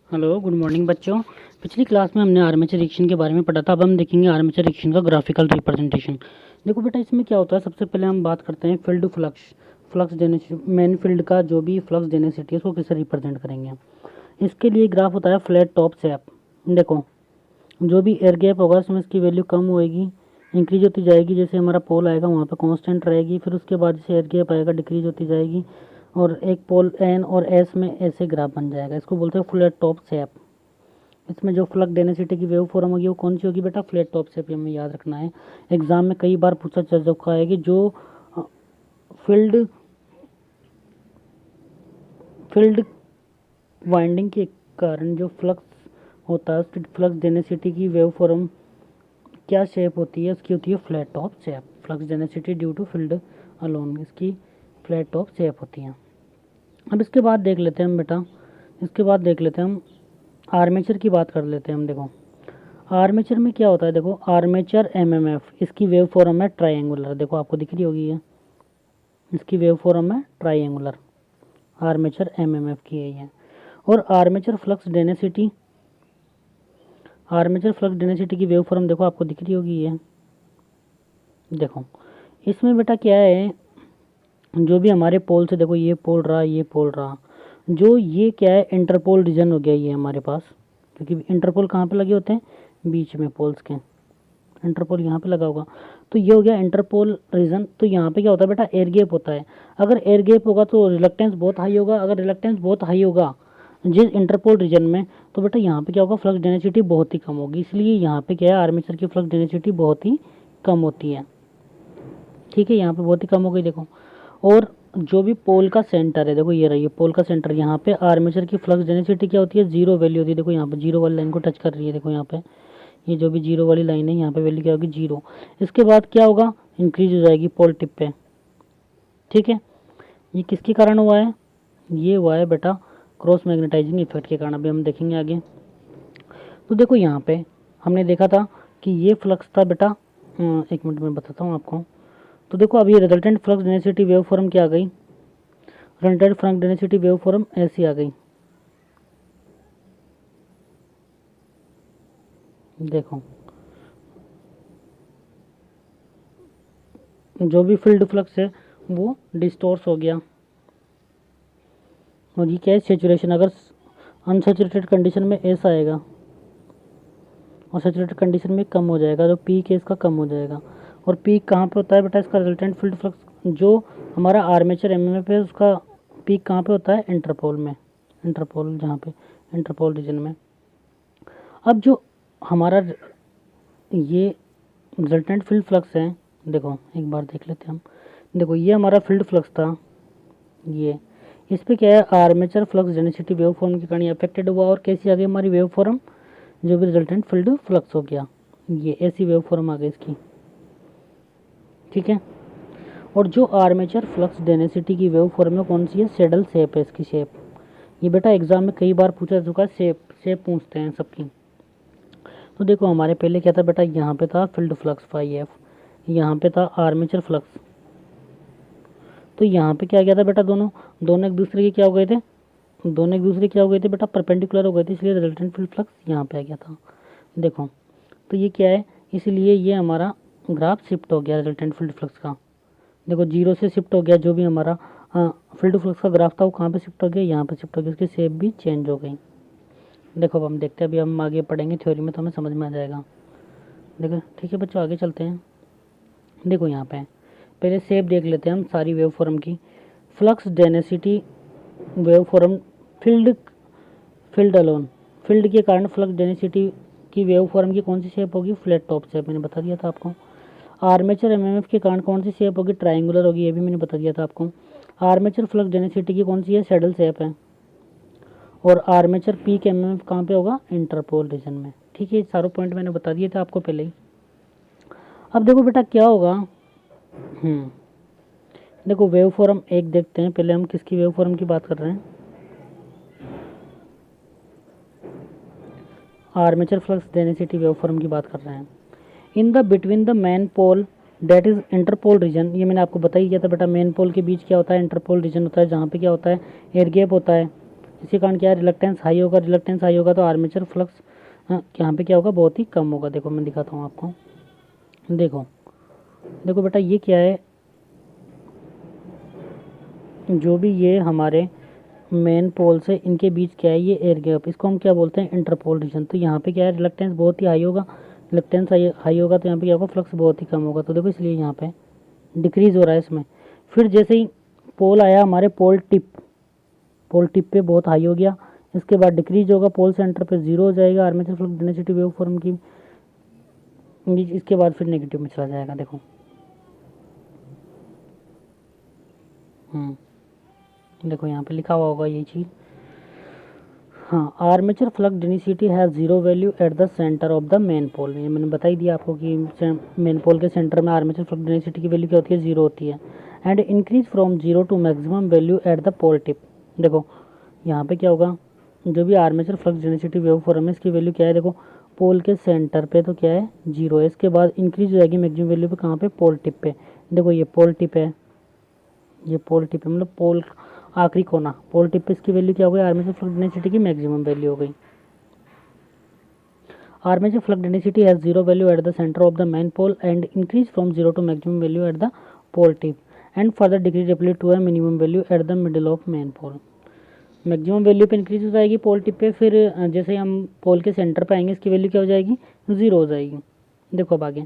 Hello good morning बच्चों। पिछली class में हमने आर्मेचर रिएक्शन के बारे में पढ़ा था। अब हम देखेंगे आर्मेचर रिएक्शन का ग्राफिकल रिप्रेजेंटेशन। देखो बेटा, इसमें क्या होता है, सबसे पहले हम बात करते हैं field flux. Flux density, main field का जो भी फ्लक्स डेंसिटी है उसको कैसे रिप्रेजेंट करेंगे। इसके लिए ग्राफ होता है फ्लैट टॉप शेप। देखो, जो भी एयर गैप होगा उसमें इसकी वैल्यू कम होएगी, इंक्रीज होती जाएगी। जैसे हमारा पोल आएगा वहाँ पे कांस्टेंट रहेगी, फिर उसके बाद जैसे एयर गैप आएगा डिक्रीज होती जाएगी, और एक पोल एन और एस में ऐसे ग्राफ बन जाएगा। इसको बोलते हैं फ्लैट टॉप शेप। इसमें जो फ्लक्स डेंसिटी की वेव फॉर्म होगी वो कौन सी होगी बेटा, फ्लैट टॉप शेप। हमें याद रखना है, एग्जाम में कई बार पूछा जा चुका है कि जो फील्ड फील्ड वाइंडिंग के कारण जो फ्लक्स होता है उसकी फ्लक्स डेंसिटी की वेव फॉर्म क्या शेप होती है, उसकी होती है flat top shape. Flux density due to field alone, इसकी फ्लैट टॉप शेप होती है। अब इसके बाद देख लेते हैं हम बेटा, इसके बाद देख लेते हैं हम आर्मेचर की बात कर लेते हैं हम। देखो, आर्मेचर में क्या होता है, देखो आर्मेचर एमएमएफ, इसकी वेव फॉर्म है ट्रायंगुलर। देखो आपको दिख रही होगी ये, इसकी वेव फॉर्म है ट्रायंगुलर। आर्मेचर एमएमएफ की है ये। और armature flux density, armature flux density की वेव फॉर्म देखो आपको दिख रही होगी ये। देखो इसमें बेटा क्या है, जो भी हमारे पोल से, देखो ये पोल रहा, ये पोल रहा, जो ये क्या है इंटरपोल रीजन हो गया ये हमारे पास, क्योंकि इंटरपोल कहाँ पे लगे होते हैं, बीच में पोल्स के। इंटरपोल यहाँ पे लगा होगा, तो ये हो गया इंटरपोल रीजन। तो यहाँ पे क्या होता है बेटा, एयर गैप होता है। अगर एयर गैप होगा तो रिलक्टेंस बहुत हाई होगा। अगर रिलक्टेंस बहुत हाई होगा जिस इंटरपोल रीजन में, तो बेटा यहाँ पे क्या होगा, फ्लक्स डेंसिटी बहुत ही कम होगी। इसलिए यहाँ पे क्या है, आर्मेचर की फ्लक्स डेंसिटी बहुत ही कम होती है। ठीक है, यहाँ पे बहुत ही कम हो गई। देखो, और जो भी पोल का सेंटर है, देखो ये रही है पोल का सेंटर, यहाँ पे आर्मेचर की फ्लक्स डेंसिटी क्या होती है, जीरो वैल्यू होती है। देखो यहाँ पे जीरो वाली लाइन को टच कर रही है। देखो यहाँ पे ये जो भी जीरो वाली लाइन है यहाँ पे वैल्यू क्या होगी, जीरो। इसके बाद क्या होगा, इंक्रीज हो जाएगी पोल टिप पे। ठीक है, ये किसके कारण हुआ है, ये हुआ है बेटा क्रॉस मैग्नेटाइजिंग इफेक्ट के कारण। अभी हम देखेंगे आगे। तो देखो यहाँ पे हमने देखा था कि ये फ्लक्स था बेटा, एक मिनट में बताता हूँ आपको। तो देखो अभी resultant flux density wave form क्या आ गई, resultant flux density wave form ऐसी आ गई। देखो, जो भी फील्ड फ्लक्स है वो डिस्टोर्स हो गया, और ये क्या है, सेचुरेशन। अगर अनसेचुरेटेड कंडीशन में ऐसा आएगा और सेचुरेटेड कंडीशन में कम हो जाएगा, जो पीक है इसका कम हो जाएगा। और पीक कहाँ पे होता है बेटा, इसका रिजल्टेंट फील्ड फ्लक्स जो हमारा आर्मेचर एमएमएफ है उसका पीक कहाँ पे होता है, इंटरपोल में। इंटरपोल, जहाँ पे इंटरपोल रीजन में। अब जो हमारा ये रिजल्टेंट फील्ड फ्लक्स है, देखो एक बार देख लेते हैं हम। देखो ये हमारा फील्ड फ्लक्स था, ये इस पे क्या है, armature flux density wave form के कारण अफेक्टेड हुआ। और कैसी आ गई हमारी वेव फॉर्म, जो भी रिजल्टेंट फील्ड फ्लक्स हो गया, ये ऐसी वेव फॉर्म आ गई इसकी। ठीक है, और जो आर्मेचर फ्लक्स डेंसिटी की वेव फॉर्म में कौन सी है, सैडल शेप है इसकी शेप। ये बेटा एग्जाम में कई बार पूछा चुका है, शेप शेप पूछते हैं सबकी। तो देखो हमारे पहले क्या था बेटा, यहाँ पे था फील्ड फ्लक्स फाई एफ, यहाँ पे था आर्मेचर फ्लक्स। तो यहाँ पे क्या गया था बेटा, दोनों दोनों एक दूसरे के क्या हो गए थे, दोनों एक दूसरे क्या हो गए थे बेटा, परपेंडिकुलर हो गए थे, इसलिए रिजल्टेंट फील्ड फ्लक्स यहाँ पे आ गया था। देखो, तो ये क्या है, इसलिए ये हमारा ग्राफ शिफ्ट हो गया रिजल्टेंट फील्ड फ्लक्स का। देखो जीरो से शिफ्ट हो गया, जो भी हमारा फील्ड फ्लक्स का ग्राफ था वो कहाँ पे शिफ्ट हो गया, यहाँ पे शिफ्ट हो गया, उसकी शेप भी चेंज हो गई। देखो अब हम देखते हैं, अभी हम आगे पढ़ेंगे थ्योरी में तो हमें समझ में आ जाएगा। देखो ठीक है बच्चों, आगे चलते हैं। देखो यहाँ पे पहले शेप देख लेते हैं हम सारी वेव फॉर्म की। Flux density wave form field field alone, field के कारण फ्लक्स डेंसिटी की वेव फॉर्म की कौन सी शेप होगी, फ्लैट टॉप शेप, मैंने बता दिया था आपको। आर्मेचर एमएमएफ के कारण कौन सी शेप होगी, ट्रायंगुलर होगी, ये भी मैंने बता दिया था आपको। आर्मेचर फ्लक्स डेंसिटी की कौन सी है, सैडल शेप है। और आर्मेचर पीक एमएमएफ कहाँ पे होगा, इंटरपोल रीजन में। ठीक है, सारे पॉइंट मैंने बता दिए थे आपको पहले ही। अब देखो बेटा क्या होगा, देखो वेव फॉर्म एक देखते हैं। पहले हम किसकी वेव फॉर्म की बात कर रहे हैं, armature flux density wave form की बात कर रहे हैं। In the between the main pole that is interpole region, ये मैंने आपको बता ही किया था बेटा, मेन पोल के बीच क्या होता है, इंटरपोल रीजन होता है, जहाँ पे क्या होता है, एयर गैप होता है। इसी कारण क्या है, रिलक्टेंस हाई होगा, रिलक्टेंस हाई होगा तो आर्मेचर फ्लक्स यहाँ पे क्या होगा, बहुत ही कम होगा। देखो मैं दिखाता हूँ आपको, देखो देखो बेटा ये क्या है, जो भी ये हमारे मेन पोल से इनके बीच क्या है, ये एयर गैप, इसको हम क्या बोलते हैं, इंटरपोल रीजन। तो यहाँ पे क्या है, रिलक्टेंस बहुत ही हाई होगा, रिलक्टेंस हाई होगा तो यहाँ पे क्या होगा, फ्लक्स बहुत ही कम होगा। तो देखो इसलिए यहाँ पे डिक्रीज हो रहा है इसमें। फिर जैसे ही पोल आया हमारे पोल टिप पे बहुत हाई हो गया, इसके बाद डिक्रीज होगा, पोल सेंटर पे जीरो हो जाएगा armature flux density wave form की, इसके बाद फिर नेगेटिव में चला जाएगा। देखो देखो यहाँ पे लिखा हुआ होगा ये चीज़। हाँ, armature flux density has zero value at the centre of the main pole. ये मैंने बता ही दिया आपको कि मेन पोल के सेंटर में आर्मेचर फ्लक्स डेंसिटी की वैल्यू क्या होती है, जीरो होती है। And increase from zero to maximum value at the pole tip. देखो यहाँ पे क्या होगा, जो भी armature flux density wave form है इसकी वैल्यू क्या है, देखो पोल के सेंटर पे तो क्या है, जीरो है, इसके बाद इंक्रीज हो जाएगी मैक्सिमम वैल्यू पे, कहाँ पे, पोल टिप पे। देखो ये पोल टिप है, ये पोल टिप है, मतलब पोल आखिरी कोना, पोल टिप पे इसकी वैल्यू क्या हो गई, आर्मेचर फ्लक्स डेंसिटी की मैक्सिमम वैल्यू हो गई। Armature flux density has zero value at the centre of the main pole and increase from zero to maximum value at the pole tip and further decrease rapidly to a minimum value at the middle of main pole. Maximum value पे increase हो जाएगी पोल tip पे, फिर जैसे ही हम पोल के centre पे आएंगे इसकी वैल्यू क्या हो जाएगी, जीरो हो जाएगी। देखो अब आगे,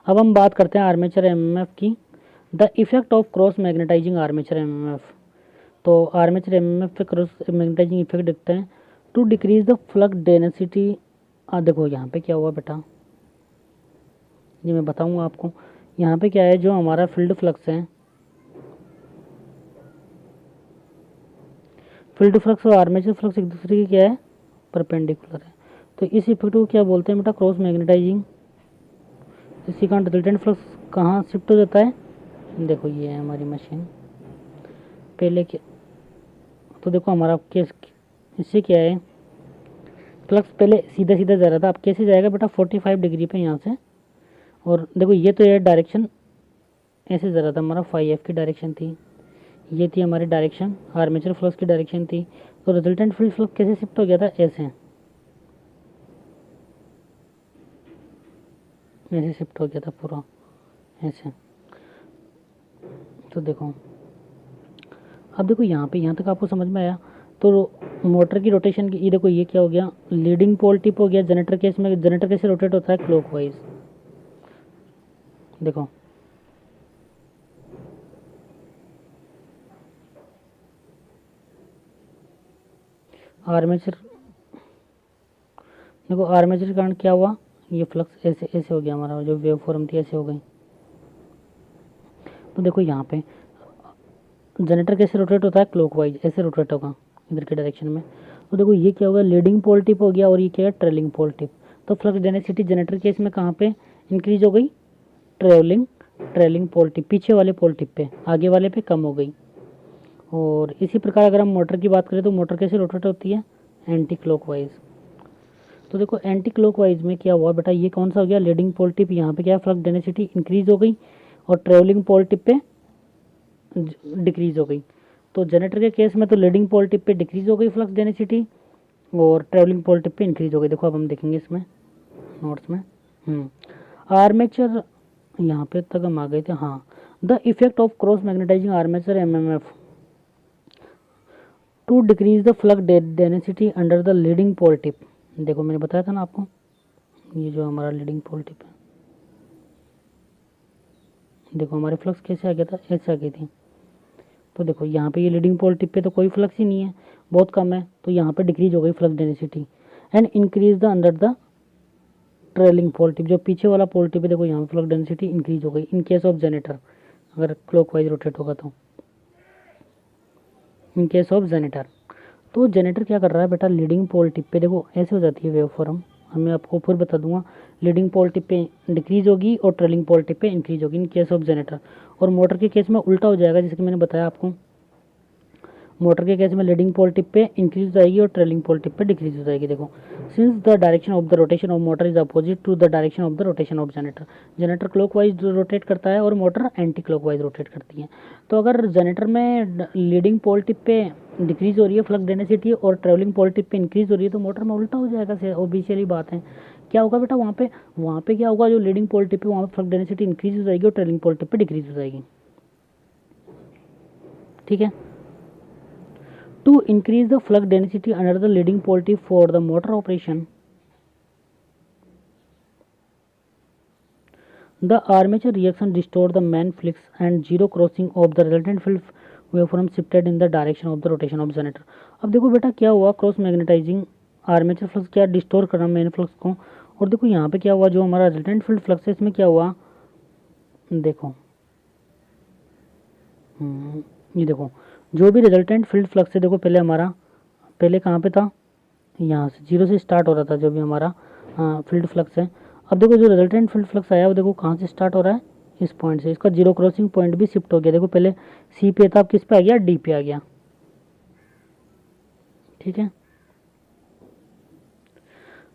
अब हम बात करते हैं आर्मेचर एमएमएफ की। The effect of cross magnetizing armature MMF. तो आर्मेचर एमएमएफ पे क्रॉस मैग्नेटाइजिंग इफेक्ट दिखते हैं to decrease the flux density. देखो यहाँ पे क्या हुआ बेटा, ये मैं बताऊंगा आपको। यहाँ पे क्या है, जो हमारा फील्ड फ्लक्स है, फील्ड फ्लक्स और आर्मेचर फ्लक्स एक दूसरे की क्या है, परपेंडिकुलर है। तो इस इफेक्ट को क्या बोलते हैं बेटा, क्रॉस मैग्नेटाइजिंग। इसी का रिजल्टेंट फ्लक्स कहाँ शिफ्ट हो जाता है, देखो ये है हमारी मशीन पहले के। तो देखो हमारा केस, इससे क्या है, फ्लक्स पहले सीधा सीधा जा रहा था, अब कैसे जाएगा बेटा, 45 डिग्री पे यहाँ से। और देखो ये तो ये डायरेक्शन ऐसे जा रहा था, हमारा 5F की डायरेक्शन थी, ये थी हमारी डायरेक्शन, आर्मेचर फ्लक्स की डायरेक्शन थी। तो रिजल्टेंट फील्ड फ्लक्स कैसे शिफ्ट हो गया था, ऐसे ऐसे शिफ्ट हो गया था पूरा ऐसे। तो देखो अब देखो यहाँ पे, यहाँ तक आपको समझ में आया। तो मोटर की रोटेशन की, ये देखो ये क्या हो गया, लीडिंग पोल टिप हो गया। जनरेटर केस में जनरेटर कैसे रोटेट होता है, क्लॉकवाइज। देखो आर्मेचर, देखो आर्मेचर के कारण क्या हुआ, ये फ्लक्स ऐसे ऐसे हो गया, हमारा जो वेव फॉर्म थी ऐसे हो गई। तो देखो यहाँ पे जनरेटर कैसे रोटेट होता है, क्लॉकवाइज, ऐसे रोटेट होगा इधर के डायरेक्शन में। तो देखो ये क्या होगा, लीडिंग पोल टिप हो गया, और ये क्या है, ट्रेलिंग पोल टिप। तो फ्लक्स डेंसिटी जनरेटर केस में कहाँ पे इंक्रीज हो गई, ट्रेलिंग पोल टिप, पीछे वाले पोल टिप पे, आगे वाले पे कम हो गई। और इसी प्रकार अगर हम मोटर की बात करें तो मोटर कैसे रोटेट होती है, एंटी क्लॉकवाइज। तो देखो एंटी क्लॉकवाइज में क्या हुआ बेटा, ये कौन सा हो गया, लीडिंग पोल टिप, यहाँ पे क्या है, फ्लक्स डेंसिटी इंक्रीज हो गई, और ट्रेवलिंग पोल टिप पे डिक्रीज हो गई। तो जनरेटर के केस में तो लीडिंग पोल टिप पे डिक्रीज हो गई फ्लक्स डेंसिटी, और ट्रेवलिंग पोल टिप पे इंक्रीज हो गई। देखो अब हम देखेंगे इसमें नोट्स में। आर्मेचर, यहाँ पे तक हम आ गए थे। हाँ, the effect of cross magnetizing armature MMF to decrease the flux density under the leading pole tip. देखो मैंने बताया था ना आपको, ये जो हमारा लीडिंग पोल टिप है, देखो हमारे फ्लक्स कैसे आ गया था, ऐसे आ गई थी। तो देखो यहाँ पे ये लीडिंग पोल टिप पे तो कोई फ्लक्स ही नहीं है, बहुत कम है, तो यहाँ पे डिक्रीज हो गई flux density and increase the under the trailing pole tip. जो पीछे वाला पोल टिप है, देखो यहाँ पे फ्लक्स डेंसिटी इंक्रीज हो गई इन केस ऑफ जनरेटर, अगर क्लॉकवाइज रोटेट होगा तो, इन केस ऑफ जनरेटर। तो जनरेटर क्या कर रहा है बेटा, लीडिंग पोल टिप पे, देखो ऐसे हो जाती है वेव फॉर्म, मैं आपको फिर बता दूंगा। लीडिंग पोल टिप पे डिक्रीज होगी और ट्रेलिंग पोल टिप पे इंक्रीज होगी इन केस ऑफ जनरेटर। और मोटर के केस में उल्टा हो जाएगा, जैसे कि मैंने बताया आपको। मोटर के केस में लीडिंग पोल टिप पे इंक्रीज हो जाएगी और ट्रेलिंग पोल टिप पे डिक्रीज हो जाएगी। देखो, since the direction of the rotation of motor is opposite to the direction of the rotation of generator, generator clockwise rotate करता है और मोटर एंटी क्लॉकवाइज रोटेट करती है। तो अगर जनरेटर में लीडिंग पोल टिप पे डिक्रीज हो रही है फ्लक्स डेंसिटी और ट्रेवलिंग पोल टिप पे इंक्रीज हो रही है, तो मोटर में उल्टा हो जाएगा, ऑब्वियसली बात है। क्या होगा बेटा, वहाँ पे क्या होगा, जो लीडिंग पोल टिप है वहाँ पे फ्लक्स डेंसिटी इंक्रीज हो जाएगी और ट्रेलिंग पोल टिप पे डिक्रीज हो जाएगी। ठीक है। To increase the flux density under the leading pole tip for the motor operation, the armature reaction restore the main flux and zero crossing of the resultant field waveform shifted in the direction of the rotation of generator। अब देखो बेटा क्या हुआ, cross magnetizing armature flux क्या डिस्टोर करना main flux को, और देखो यहाँ पे क्या हुआ, जो हमारा रिजल्टेंट फील्ड फ्लक्स है इसमें क्या हुआ, देखो ये देखो जो भी रिजल्टेंट फील्ड फ्लक्स है, देखो पहले हमारा पहले कहाँ पे था, यहाँ से 0 से स्टार्ट हो रहा था जो भी हमारा फील्ड फ्लक्स है। अब देखो जो रिजल्टेंट फील्ड फ्लक्स आया वो देखो कहाँ से स्टार्ट हो रहा है, इस पॉइंट से, इसका जीरो क्रॉसिंग पॉइंट भी शिफ्ट हो गया। देखो पहले सी पे था, अब किस पे आ गया, डी पे आ गया। ठीक है।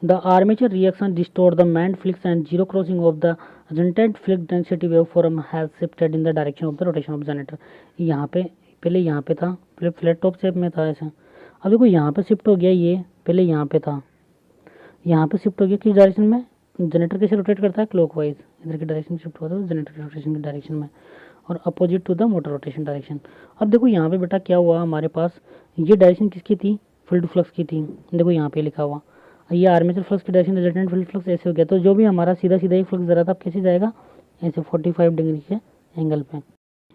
The armature reaction distort the main flux and zero crossing of the resultant flux density waveform has shifted in the direction of the rotation of generator. यहाँ पे पहले यहाँ पे था, पहले फ्लैट टॉप शेप में था ऐसा, अब देखो यहाँ पे शिफ्ट हो गया, ये पहले यहाँ पे था, यहाँ पे शिफ्ट हो गया, किस डायरेक्शन में, जनरेटर कैसे रोटेट करता है, क्लॉकवाइज, इधर की डायरेक्शन शिफ्ट हुआ था जनरेटर की रोटेशन की डायरेक्शन में, और opposite to the motor rotation direction. अब देखो यहाँ पे बेटा क्या हुआ, हमारे पास ये डायरेक्शन किसकी थी, फील्ड फ्लक्स की थी, देखो यहाँ पे लिखा हुआ, ये आर्मेचर फ्लक्स की डायरेक्शन रिजल्टेंट फील्ड फ्लक्स ऐसे हो गया। तो जो भी हमारा सीधा सीधा ही फ्लक्स जा रहा था, अब कैसे जाएगा, ऐसे 45 डिग्री के एंगल पे।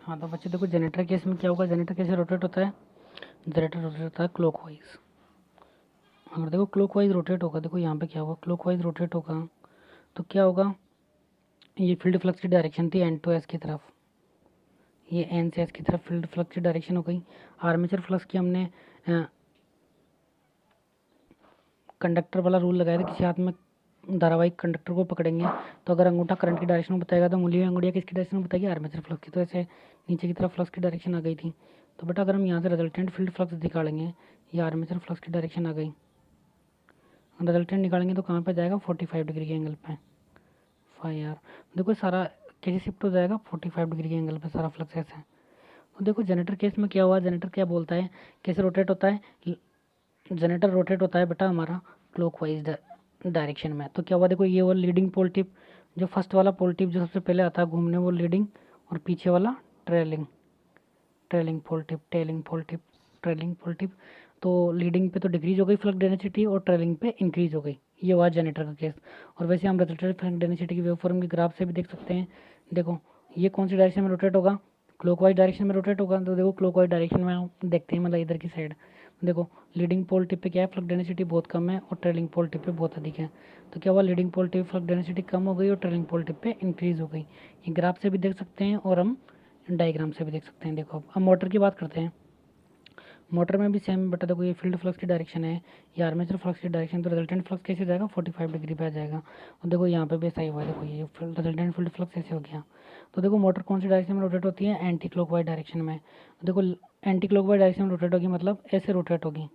हाँ तो बच्चे देखो जनरेटर केस में क्या होगा, जनरेटर कैसे रोटेट होता है, जनरेटर रोटेट होता है क्लॉकवाइज। अगर देखो क्लॉकवाइज रोटेट होगा, देखो यहाँ पे क्या होगा, क्लॉकवाइज रोटेट होगा तो क्या होगा, ये फील्ड फ्लक्स की डायरेक्शन थी एन टू एस की तरफ, ये एन से एस की तरफ फील्ड फ्लक्स की डायरेक्शन हो गई। आर्मेचर फ्लक्स की हमने कंडक्टर वाला रूल लगाया था, किसी हाथ में धारावाहिक कंडक्टर को पकड़ेंगे तो अगर अंगूठा करंट की डायरेक्शन में बताएगा तो उंगली अंगुड़िया किसकी डायरेक्शन में बताएगी, आर्मेचर फ्लक्स की। तो ऐसे नीचे की तरफ फ्लक्स की डायरेक्शन आ गई थी। तो बेटा अगर हम यहाँ से रिजल्टेंट फील्ड फ्लक्स निकालेंगे, ये आर्मेचर फ्लक्स की डायरेक्शन आ गई, रिजल्टेंट निकालेंगे तो कहाँ पे जाएगा, 45 डिग्री के एंगल पे। यार देखो सारा कैसे शिफ्ट हो जाएगा, 45 डिग्री के एंगल पे सारा फ्लक्स ऐसे। तो देखो जनरेटर केस में क्या हुआ, जनरेटर क्या बोलता है, कैसे रोटेट होता है, जनरेटर रोटेट होता है बेटा हमारा क्लॉकवाइज डायरेक्शन में। तो क्या हुआ, देखो ये वो लीडिंग पोल टिप, जो फर्स्ट वाला पोल टिप जो सबसे पहले आता है घूमने, वो लीडिंग, और पीछे वाला trailing, trailing pole tip, telling पोल टिप, ट्रेलिंग पोल टिप। तो लीडिंग पे तो डिक्रीज हो गई फ्लक्स डेंसिटी और ट्रेलिंग पे इंक्रीज हो गई, ये हुआ जनरेटर का केस। और वैसे हम रिजल्टेंट फ्लक्स डेंसिटी की वेवफॉर्म के ग्राफ से भी देख सकते हैं। देखो ये कौन सी डायरेक्शन में रोटेट होगा, क्लॉकवाइज डायरेक्शन में रोटेट होगा। तो देखो क्लॉकवाइज डायरेक्शन में हम देखते हैं, मतलब इधर की साइड देखो लीडिंग पोल टिप पे क्या है, फ्लक्स डेंसिटी बहुत कम है और ट्रेलिंग पोल टिप पे बहुत अधिक है। तो क्या हुआ, leading pole tip flux density कम हो गई और ट्रेलिंग पोल टिप पे इंक्रीज हो गई। ये ग्राफ से भी देख सकते हैं और हम डायग्राम से भी देख सकते हैं। देखो अब मोटर की बात करते हैं, मोटर में भी सेम बेटा, देखो ये फील्ड फ्लक्स की डायरेक्शन है, ये आर्मेचर फ्लक्स की डायरेक्शन, तो रिजल्टेंट फ्लक्स कैसे जाएगा, 45 डिग्री पे आ जाएगा। और देखो यहाँ पे भी ऐसा ही हुआ, देखो ये रिजल्टेंट फील्ड फ्लक्स ऐसे हो गया। तो देखो मोटर कौन सी डायरेक्शन में रोटेट होती है, एंटी क्लॉकवाइज डायरेक्शन में। देखो एंटी क्लॉकवाइज डायरेक्शन में रोटेट होगी, मतलब ऐसे रोटेट होगी।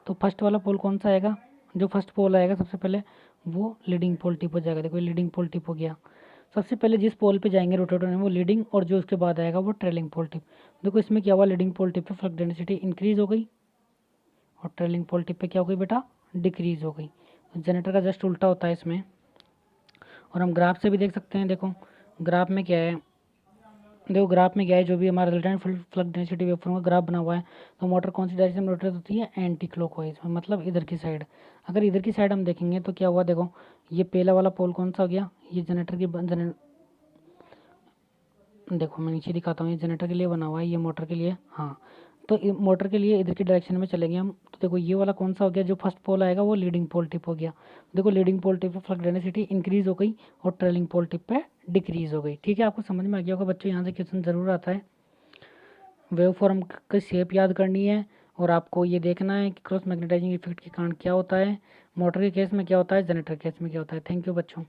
तो फर्स्ट वाला पोल कौन सा आएगा, जो फर्स्ट पोल आएगा सबसे पहले वो लीडिंग पोल टिप हो जाएगा। देखो लीडिंग पोल टिप हो गया, सबसे पहले जिस पोल पे जाएंगे रोटेट होने वो लीडिंग, और जो उसके बाद आएगा वो ट्रेलिंग पोल टिप। देखो इसमें क्या हुआ, लीडिंग पोल टिप पे फ्लक्स डेंसिटी इंक्रीज हो गई और ट्रेलिंग पोल टिप पे क्या हो गई बेटा, डिक्रीज हो गई। जनरेटर का जस्ट उल्टा होता है इसमें। और हम ग्राफ से भी देख सकते हैं, देखो ग्राफ में क्या है, देखो ग्राफ में क्या है, जो भी हमारा रिजल्टेंट फ्लक्स डेंसिटी वेवफॉर्म का ग्राफ बना हुआ है, तो मोटर कौन सी डायरेक्शन में रोटेट होती है, एंटी क्लॉकवाइज में, मतलब इधर की साइड। अगर इधर की साइड हम देखेंगे तो क्या हुआ, देखो ये पहला वाला पोल कौन सा हो गया, ये जनरेटर की देखो मैं नीचे दिखाता हूँ, ये जनरेटर के लिए बना हुआ है, ये मोटर के लिए, हाँ तो मोटर के लिए इधर की डायरेक्शन में चलेंगे हम। तो देखो ये वाला कौन सा हो गया, जो फर्स्ट पोल आएगा वो लीडिंग पोल टिप हो गया। देखो लीडिंग पोल टिप पे फ्लक्स डेंसिटी इंक्रीज हो गई और ट्रेलिंग पोल टिप पे डिक्रीज हो गई। ठीक है, आपको समझ में आ गया होगा बच्चों, यहाँ से क्वेश्चन जरूर आता है। वेव फॉर्म की शेप याद करनी है और आपको ये देखना है कि क्रॉस मैग्नेटाइजिंग इफेक्ट के कारण क्या होता है, मोटर के केस में क्या होता है, जनरेटर केस में क्या होता है। थैंक यू बच्चों।